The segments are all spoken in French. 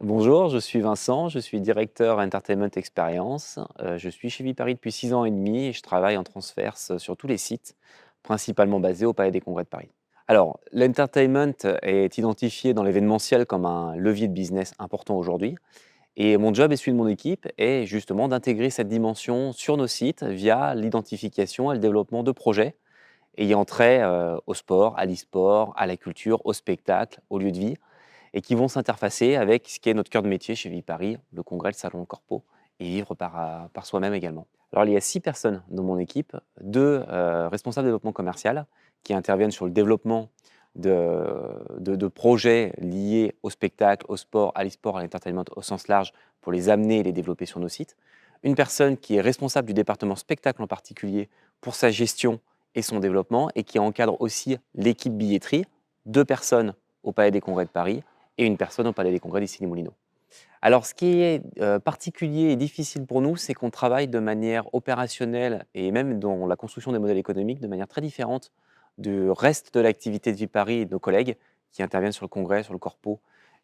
Bonjour, je suis Vincent, je suis directeur Entertainment Experience. Je suis chez Viparis depuis 6 ans et demi et je travaille en transverse sur tous les sites, principalement basés au Palais des Congrès de Paris. Alors, l'entertainment est identifié dans l'événementiel comme un levier de business important aujourd'hui et mon job et celui de mon équipe est justement d'intégrer cette dimension sur nos sites via l'identification et le développement de projets ayant trait au sport, à l'e-sport, à la culture, au spectacle, au lieu de vie et qui vont s'interfacer avec ce qui est notre cœur de métier chez Viparis, le congrès, le salon, le corpo, et vivre par soi-même également. Alors il y a 6 personnes dans mon équipe, 2 responsables de développement commercial qui interviennent sur le développement de projets liés au spectacle, au sport, à l'e-sport, à l'entertainment au sens large pour les amener et les développer sur nos sites. Une personne qui est responsable du département spectacle en particulier pour sa gestion et son développement et qui encadre aussi l'équipe billetterie. 2 personnes au Palais des Congrès de Paris et une personne au Palais des Congrès d'Issy-les-Moulineaux. Alors ce qui est, particulier et difficile pour nous, c'est qu'on travaille de manière opérationnelle et même dans la construction des modèles économiques de manière très différente du reste de l'activité de Viparis et de nos collègues qui interviennent sur le congrès, sur le corpo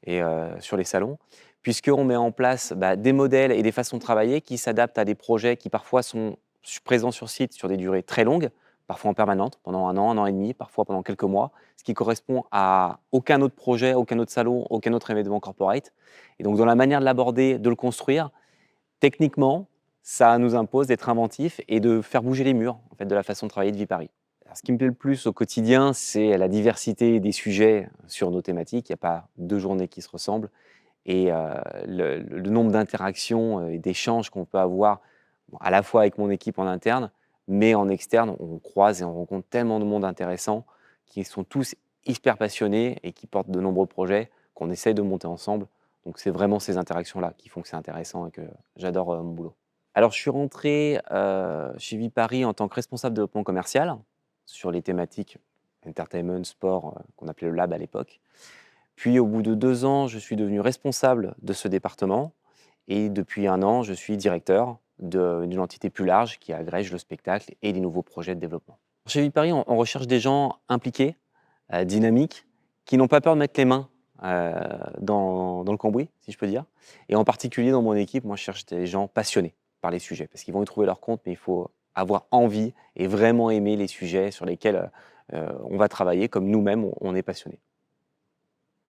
et sur les salons. Puisqu'on met en place, des modèles et des façons de travailler qui s'adaptent à des projets qui parfois sont présents sur site sur des durées très longues, parfois en permanente, pendant 1 an et demi, parfois pendant quelques mois, ce qui correspond à aucun autre projet, aucun autre salon, aucun autre événement corporate. Et donc dans la manière de l'aborder, de le construire, techniquement, ça nous impose d'être inventif et de faire bouger les murs, en fait, de la façon de travailler de Viparis. Alors, ce qui me plaît le plus au quotidien, c'est la diversité des sujets sur nos thématiques. Il n'y a pas 2 journées qui se ressemblent et le nombre d'interactions et d'échanges qu'on peut avoir, bon, à la fois avec mon équipe en interne, mais en externe, on croise et on rencontre tellement de monde intéressant qui sont tous hyper passionnés et qui portent de nombreux projets qu'on essaie de monter ensemble. Donc c'est vraiment ces interactions-là qui font que c'est intéressant et que j'adore, mon boulot. Alors je suis rentré, chez Viparis en tant que responsable développement commercial sur les thématiques entertainment, sport, qu'on appelait le lab à l'époque. Puis au bout de 2 ans, je suis devenu responsable de ce département et depuis 1 an, je suis directeur d'une entité plus large qui agrège le spectacle et les nouveaux projets de développement. Chez Viparis, on recherche des gens impliqués, dynamiques, qui n'ont pas peur de mettre les mains, dans le cambouis, si je peux dire. Et en particulier dans mon équipe, moi je cherche des gens passionnés par les sujets, parce qu'ils vont y trouver leur compte, mais il faut avoir envie et vraiment aimer les sujets sur lesquels, on va travailler comme nous-mêmes on est passionnés.